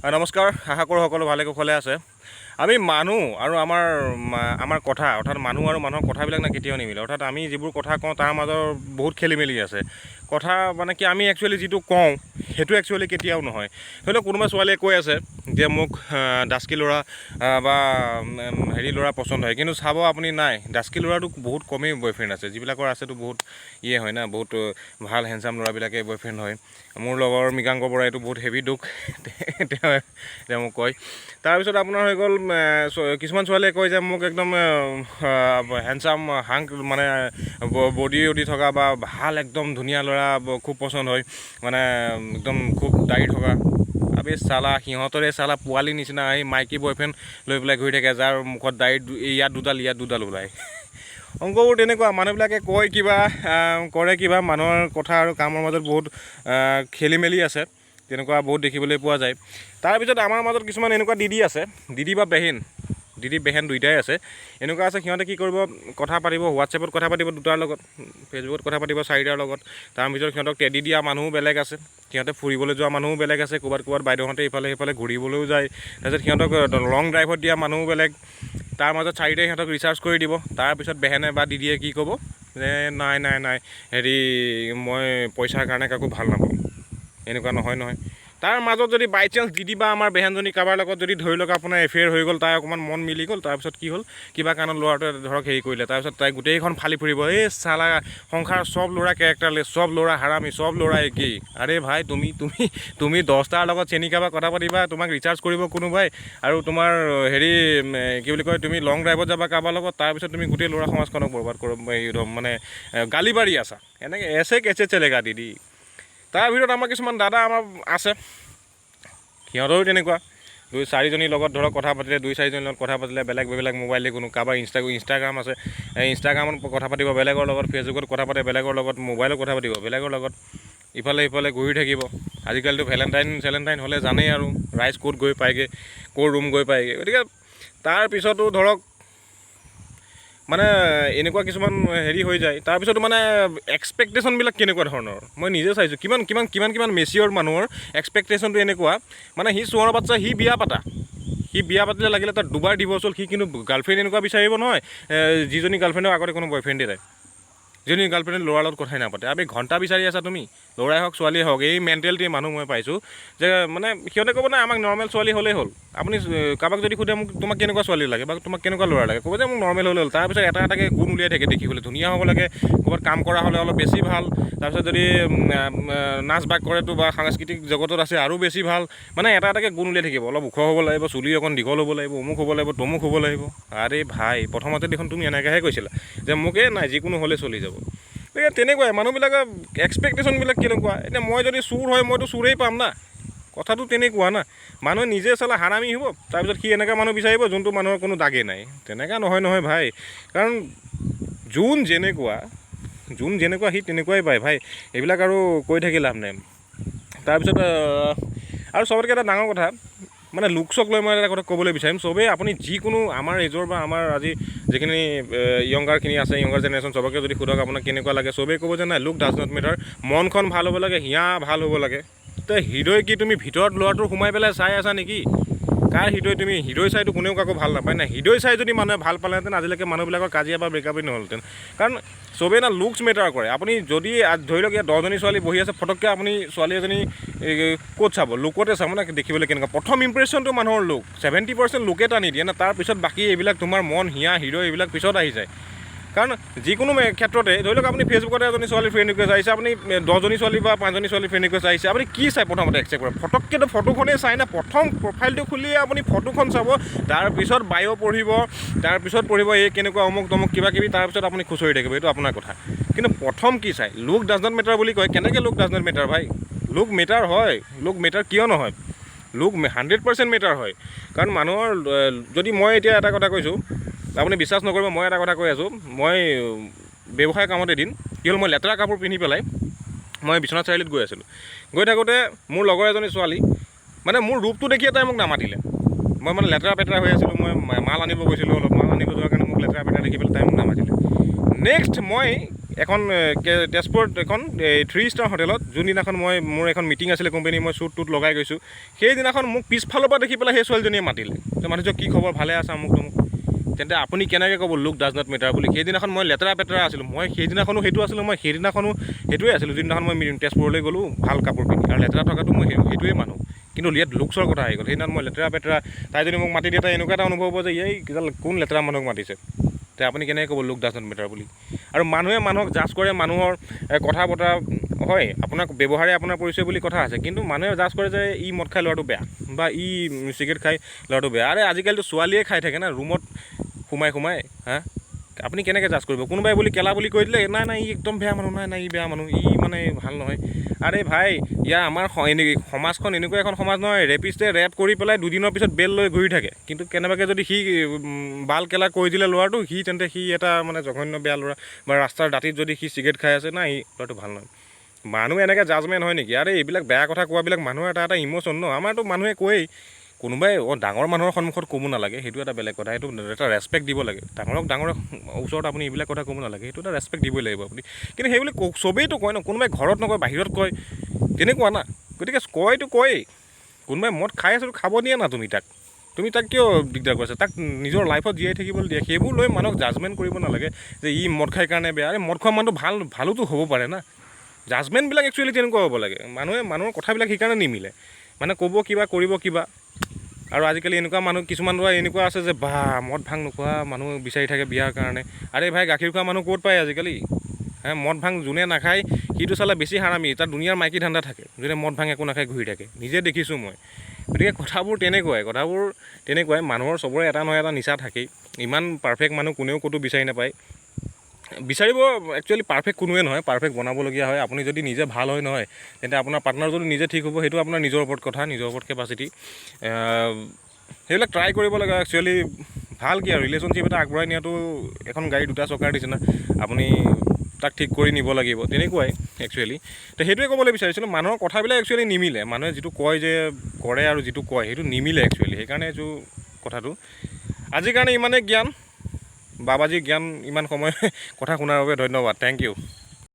নমস্কাৰ, আশা কৰোঁ সকলো ভালে কুশলে আছে। আমি মানুহ আৰু আমাৰ কথা অৰ্থাৎ মানুহ আৰু মানুহৰ কথাবিলাক কেতিয়াও নিমিলে। অৰ্থাৎ আমি যিবোৰ কথা কওঁ তাৰ মাজৰ বহুত খেলি মেলি আছে। কথা মানে কি আমি একচুৱেলি যিটো কওঁ সেইটো একচুৱেলি কেতিয়াও নহয়। ধৰি লওক কোনোবা ছোৱালীয়ে কৈ আছে যে মোক ডাস্কি ল'ৰা বা হেৰি ল'ৰা পচন্দ হয়, কিন্তু চাব আপুনি নাই, ডাস্কি ল'ৰাটো বহুত কমেই বয়ফ্ৰেণ্ড আছে। যিবিলাকৰ আছেতো বহুত হয় না, বহুত ভাল হেণ্ডচাম ল'ৰাবিলাকে বয়ফ্ৰেণ্ড হয়। মোৰ লগৰ মৃগাংক বৰাইটো বহুত হেভি দুখ তেওঁ মোক কয়। তাৰপিছত আপোনাৰ হৈ গ'ল কিছুমান ছোৱালীয়ে কয় যে মোক একদম হেণ্ডচাম হাংক মানে বডি থকা বা ভাল একদম ধুনীয়া ল'ৰা খুব পচন্দ হয়, মানে একদম খুব দাড়ি থকা। আবে চালা সিহঁতৰে চালা পোৱালি নিচিনা এই মাইকী বয়ফ্ৰেণ্ড লৈ পেলাই ঘূৰি থাকে, যাৰ মুখত দাড়ি ইয়াত দুডাল ওলায়। অংকবোৰ তেনেকুৱা, মানুহবিলাকে কয় কিবা কৰে কিবা, মানুহৰ কথা আৰু কামৰ মাজত বহুত খেলি মেলি আছে। তেনেকুৱা বহুত দেখিবলৈ পোৱা যায়। তাৰপিছত আমাৰ মাজত কিছুমান এনেকুৱা দিদি আছে, দিদি বা বেহেন, দিদি বেহেন দুইটাই আছে। এনেকুৱা আছে সিহঁতে কি কৰিব, কথা পাতিব হোৱাটছএপত, কথা পাতিব দুটাৰ লগত, ফেচবুকত কথা পাতিব চাৰিটাৰ লগত। তাৰ ভিতৰত সিহঁতক টেডি দিয়া মানুহো বেলেগ আছে, সিহঁতে ফুৰিবলৈ যোৱা মানুহো বেলেগ আছে, ক'ৰবাত বাইদেউহঁতে ইফালে সিফালে ঘূৰিবলৈও যায়। তাৰপিছত সিহঁতক লং ড্ৰাইভত দিয়া মানুহো বেলেগ। তাৰ মাজত চাৰিটাই সিহঁতক ৰিচাৰ্জ কৰি দিব। তাৰপিছত বেহেনে বা দিদিয়ে কি ক'ব যে নাই হেৰি মই পইচাৰ কাৰণে কাকো ভাল নাপাওঁ, এনেকুৱা নহয়। তাৰ মাজত যদি বাই চান্স দিদি বা আমাৰ বেহেনজনী কাৰোবাৰ লগত যদি ধৰি লওক আপোনাৰ এফেয়াৰ হৈ গ'ল, তাই অকণমান মন মিলি গ'ল, তাৰপিছত কি হ'ল কিবা কাৰণত ল'ৰাটোৱে ধৰক হেৰি কৰিলে, তাৰপিছত তাই গোটেইখন ফালি ফুৰিব, এই চালা সংসাৰ চব ল'ৰা কেৰেক্টাৰলেছ, চব ল'ৰা হাৰামি, চব ল'ৰা একেই। আৰে ভাই তুমি 10টাৰ লগত চেনি কাৰোবাৰ কথা পাতিবা, তোমাক ৰিচাৰ্জ কৰিব কোনোবাই, আৰু তোমাৰ হেৰি কি বুলি কয় তুমি লং ড্ৰাইভত যাবা কাৰোবাৰ লগত, তাৰপিছত তুমি গোটেই ল'ৰা সমাজখনক বৰবাদ মানে গালি পাৰি আছা। এনেকৈ এছে কেছে চেলেগা দিদি। তাৰ ভিতৰত আমাৰ কিছুমান দাদা আমাৰ আছে, সিহঁতৰো তেনেকুৱা। 2-4জনীৰ লগত ধৰক কথা পাতিলে, 2-4জনীৰ লগত কথা পাতিলে বেলেগ মোবাইল দি কোনো কাৰোবাৰ ইনষ্টাগ্ৰাম আছে, ইনষ্টাগ্ৰামত কথা পাতিব বেলেগৰ লগত, ফেচবুকত কথা পাতে বেলেগৰ লগত, মোবাইলত কথা পাতিব বেলেগৰ লগত, ইফালে ঘূৰি থাকিব। আজিকালিতো ভেলেণ্টাইন হ'লে জানেই আৰু ৰাইজ ক'ত গৈ পায়গৈ, ক'ৰ ৰুম গৈ পায়গৈ। গতিকে তাৰপিছতো ধৰক মানে এনেকুৱা কিছুমান হেৰি হৈ যায়। তাৰপিছতো মানে এক্সপেক্টেশ্যনবিলাক কেনেকুৱা ধৰণৰ মই নিজে চাইছোঁ, কিমান মেচিয়ৰ মানুহৰ এক্সপেক্টেশ্যনটো এনেকুৱা, মানে সি চোৰৰ বাচ্চা, সি বিয়া পাতিলে লাগিলে তাত 2বাৰ ডিভ'ৰ্চ হ'ল, সি কিন্তু গাৰ্লফ্ৰেণ্ড এনেকুৱা বিচাৰিব নহয় যিজনী গাৰ্লফ্ৰেণ্ডৰ আগতে কোনো বয়ফ্ৰেণ্ডেই নাই, যিজনী গাৰ্লফ্ৰেণ্ডে ল'ৰাৰ লগত কথাই নাপাতে। আমি ঘণ্টা বিচাৰি আছা তুমি, ল'ৰাই হওক ছোৱালীয়ে হওক। এই মেণ্টেলিটিৰ মানুহ মই পাইছোঁ যে মানে সিহঁতে ক'ব নাই আমাক নৰ্মেল ছোৱালী হ'লেই হ'ল। আপুনি কাৰোবাক যদি সোধে মোক তোমাক কেনেকুৱা ছোৱালী লাগে বা তোমাক কেনেকুৱা ল'ৰা লাগে, ক'ব যে মোক নৰ্মেল হ'লে হ'ল। তাৰপিছত এটাকৈ গুণ উলিয়াই থাকে দেখিবলৈ, ধুনীয়া হ'ব লাগে, ক'ৰবাত কাম কৰা হ'লে অলপ বেছি ভাল, তাৰপিছত যদি নাচ বাগ কৰেতো বা সাংস্কৃতিক জগতত আছে আৰু বেছি ভাল, মানে এটাকৈ গুণ উলিয়াই থাকিব। অলপ ওখ হ'ব লাগিব, চুলি অকণ দীঘল হ'ব লাগিব, অমুক হ'ব লাগিব, তমুক হ'ব লাগিব। আৰে ভাই প্ৰথমতে দেখোন তুমি এনেকৈহে কৈছিলা যে মোকেই নাই যিকোনো হ'লে চলি যাব। গতিকে তেনেকুৱাই মানুহবিলাকৰ এক্সপেক্টেশ্যনবিলাক কেনেকুৱা। এতিয়া মই যদি চোৰ হয় মইতো চোৰেই পাম না, কথাটো তেনেকুৱা না। মানুহে নিজে চালে হাৰামি হ'ব, তাৰপিছত সি এনেকুৱা মানুহ বিচাৰিব যোনটো মানুহৰ কোনো দাগেই নাই। তেনেকুৱা নহয় ভাই, কাৰণ যোন যেনেকুৱা সি তেনেকুৱাই পায় ভাই। এইবিলাক আৰু কৈ থাকি লাভ নাই। তাৰপিছত আৰু চবতকৈ এটা ডাঙৰ কথা, মানে লুকচক লৈ মই এটা কথা ক'বলৈ বিচাৰিম। চবেই আপুনি যিকোনো আমাৰ এজৰ বা আমাৰ আজি যিখিনি য়ংগাৰখিনি আছে, য়ংগাৰ জেনেৰেশ্যন, চবকে যদি সোধক আপোনাক কেনেকুৱা লাগে, চবেই ক'ব যে নাই লুক ডাজ নট মেটাৰ, মনখন ভাল হ'ব লাগে, হিয়া ভাল হ'ব লাগে। তে হৃদয় কি তুমি ভিতৰত ল'ৰাটো সোমাই পেলাই চাই আছা নেকি? কাৰ হৃদয় তুমি হৃদয় চাইতো কোনেও কাকো ভাল নাপায় না। হৃদয় চাই যদি মানুহে ভাল পালেহেঁতেন আজিলৈকে মানুহবিলাকৰ কাজিয়া বা ব্ৰেকআপেই নহ'লহেঁতেন। কাৰণ চবেই না লুকছ মেটাৰ কৰে। আপুনি যদি ধৰি লওক ইয়াত 10জনী ছোৱালী বহি আছে, ফটককৈ আপুনি ছোৱালী এজনী ক'ত চাব, লুকতে চাব না, দেখিবলৈ কেনেকুৱা। প্ৰথম ইম্প্ৰেশ্যনটো মানুহৰ লুক, 70% লুকে টানি দিয়ে না। তাৰপিছত বাকী এইবিলাক তোমাৰ মন, হিয়া, হৃদয় এইবিলাক পিছত আহি যায়। কাৰণ যিকোনো ক্ষেত্ৰতে ধৰি লওক আপুনি ফেচবুকতে এজনী ছোৱালী ফ্ৰেণ্ড ৰিকুৱেষ্ট আহিছে, আপুনি 10জনী ছোৱালী বা 5জনী ছোৱালী ফ্ৰেণ্ড ৰিকুৱেষ্ট আহিছে, আপুনি কি চাই প্ৰথমতে একচেপ্ট কৰে? ফটককৈতো ফটোখনেই চাই না। প্ৰথম প্ৰফাইলটো খুলিয়ে আপুনি ফটোখন চাব, তাৰপিছত বায়ো পঢ়িব, তাৰপিছত পঢ়িব এই কেনেকুৱা অমুক তমুক কিবাকিবি, তাৰপিছত আপুনি খুচৰি থাকিব, এইটো আপোনাৰ কথা। কিন্তু প্ৰথম কি চাই? লুক ডাজ নট মেটাৰ বুলি কয়, কেনেকৈ লুক ডাজ নট মেটাৰ ভাই? লুক মেটাৰ হয়, লুক মেটাৰ কিয় নহয়? লুক 100% মেটাৰ হয়। কাৰণ মানুহৰ যদি মই এতিয়া এটা কথা কৈছোঁ, আপুনি বিশ্বাস নকৰিব, মই এটা কথা কৈ আছোঁ। মই ব্যৱসায় কামত এদিন কি হ'ল, মই লেতেৰা কাপোৰ পিন্ধি পেলাই মই বিশ্বনাথ চাৰিআলিত গৈ আছিলোঁ। গৈ থাকোঁতে মোৰ লগৰ এজনী ছোৱালী, মানে মোৰ ৰূপটো দেখিয়ে তাই মোক নামাতিলে। মই মানে লেতেৰা পেতেৰা হৈ আছিলোঁ, মই মাল আনিব গৈছিলোঁ, অলপ মাল আনিব যোৱাৰ কাৰণে মোক লেতেৰা পেতেৰা দেখি পেলাই তাই মোক নামাতিলে। নেক্সট মই এখন তেজপুৰত এখন 3 ষ্টাৰ হোটেলত যোনদিনাখন মোৰ এখন মিটিং আছিলে কোম্পানী, মই শ্বুট টুট লগাই গৈছোঁ, সেইদিনাখন মোক পিছফালৰ পৰা দেখি পেলাই সেই ছোৱালীজনীয়ে মাতিলে যে মানুহজন কি খবৰ, ভালে আছে আমুক তমুক। তেন্তে আপুনি কেনেকৈ ক'ব লুক ডাজ নট মেটাৰ বুলি? সেইদিনাখন মই লেতেৰা পেতেৰা আছিলোঁ, মই সেইদিনাখনো সেইটো আছিলোঁ, মই সেইদিনাখনো সেইটোৱে আছিলোঁ যোনদিনাখন মই তেজপুৰলৈ গ'লোঁ ভাল কাপোৰ পিন্ধি, আৰু লেতেৰা থকাটো মই সেইটোৱে মানুহ। কিন্তু ইয়াত লুকছৰ কথা আহি গ'ল, সেইদিনাখন মই লেতেৰা পেতেৰা, তাই যদি মোক মাতি দিয়ে তাই এনেকুৱা এটা অনুভৱ হ'ব যে এই কিডাল কোন লেতেৰা মানুহক মাতিছে। তে আপুনি কেনেকৈ ক'ব লুক ডাজ নট মেটাৰ বুলি? আৰু মানুহে মানুহক জাজ কৰে, মানুহৰ কথা বতৰা হয়, আপোনাক ব্যৱহাৰে আপোনাৰ পৰিচয় বুলি কথা আছে, কিন্তু মানুহে জাজ কৰে যে ই মদ খাই ল'ৰাটো বেয়া বা ই চিগাৰেট খাই ল'ৰাটো বেয়া। আৰে আজিকালিতো ছোৱালীয়ে খাই থাকে না ৰুমত সোমাই হা, আপুনি কেনেকৈ জাজ কৰিব? কোনোবাই বুলি কেলা বুলি কৈ দিলে নাই নাই ই একদম বেয়া মানুহ, নাই নাই ই বেয়া মানুহ, ই মানে ভাল নহয়। আৰে ভাই, আমাৰ সমাজখন এনেকুৱা এখন সমাজ নহয়, ৰেপিষ্টে ৰেপ কৰি পেলাই দুদিনৰ পিছত বেল লৈ ঘূৰি থাকে, কিন্তু কেনেবাকৈ যদি সি বাল কেলা কৈ দিলে ল'ৰাটো, তেন্তে সি এটা মানে জঘন্য বেয়া ল'ৰা, বা ৰাস্তাৰ দাঁতিত যদি সি চিগাৰেট খাই আছে, নাই ল'ৰাটো ভাল নহয়। মানুহ এনেকৈ জাজমেণ্ট হয় নেকি? আৰে এইবিলাক বেয়া কথা কোৱাবিলাক মানুহৰ এটা ইম'চন ন। আমাৰতো মানুহে কয়েই, কোনোবাই ডাঙৰ মানুহৰ সন্মুখত ক'ব নালাগে, সেইটো এটা বেলেগ কথা, সেইটো এটা ৰেচপেক্ট দিব লাগে। ডাঙৰৰ ওচৰত আপুনি এইবিলাক কথা ক'ব নালাগে, সেইটো এটা ৰেচপেক্ট দিবই লাগিব আপুনি। কিন্তু সেইবুলি চবেইতো কয় ন, কোনোবাই ঘৰত নকয় বাহিৰত কয়, তেনেকুৱা না। গতিকে কয়তো কয়েই, কোনোবাই মদ খাই আছোঁ খাব দিয়ে না, তুমি তাক কিয় দিগদাৰ কৰিছা? তাক নিজৰ লাইফত জীয়াই থাকিবলৈ দিয়ে। সেইবোৰ লৈ মানুহক জাজমেণ্ট কৰিব নালাগে যে ই মদ খাই কাৰণে বেয়া। আৰে মদ খোৱা মানুহটো ভালোতো হ'ব পাৰে না। জাজমেণ্টবিলাক একচুৱেলি তেনেকুৱা হ'ব লাগে। মানুহৰ কথাবিলাক সেইকাৰণে নিমিলে, মানে ক'ব কিবা কৰিব কিবা। আৰু আজিকালি এনেকুৱা মানুহ কিছুমান ল'ৰা এনেকুৱা আছে যে বা মদ ভাং নোখোৱা মানুহ বিচাৰি থাকে বিয়াৰ কাৰণে। আৰে ভাই, গাখীৰ খোৱা মানুহ ক'ত পায় আজিকালি? মদ ভাং যোনে নাখায় সিটো চালে বেছি হাৰামি, তাৰ দুনিয়াৰ মাইকী ধান্দা থাকে, যোনে মদ ভাং একো নাখায় ঘূৰি থাকে, নিজে দেখিছোঁ মই। গতিকে কথাবোৰ তেনেকুৱাই মানুহৰ চবৰে এটা নহয় এটা নিচা থাকেই। ইমান পাৰফেক্ট মানুহ কোনেও ক'তো বিচাৰি নাপায়। বিচাৰিব একচুৱেলি পাৰফেক্ট কোনোৱে নহয়, পাৰফেক্ট বনাবলগীয়া হয়। আপুনি যদি নিজে ভাল হয় নহয়, তেন্তে আপোনাৰ পাৰ্টনাৰ যদি নিজে ঠিক হ'ব, সেইটো আপোনাৰ নিজৰ ওপৰত কথা, নিজৰ ওপৰত কেপাচিটি। সেইবিলাক ট্ৰাই কৰিব লাগে একচুৱেলি। ভাল কি আৰু ৰিলেশ্যনশ্বিপ এটা আগবঢ়াই নিয়াটো এখন গাড়ী দুটা চকাৰ নিচিনা, আপুনি তাক ঠিক কৰি নিব লাগিব, তেনেকুৱাই একচুৱেলি। তো সেইটোৱে ক'বলৈ বিচাৰিছিলোঁ, মানুহৰ কথাবিলাক একচুৱেলি নিমিলে। মানুহে যিটো কয় যে কৰে আৰু যিটো কয় সেইটো নিমিলে একচুৱেলি। সেইকাৰণে এইটো কথাটো আজিৰ কাৰণে ইমানেই জ্ঞান। বাবাজীৰ জ্ঞান ইমান সময় কথা শুনাৰ বাবে ধন্যবাদ, থেংক ইউ।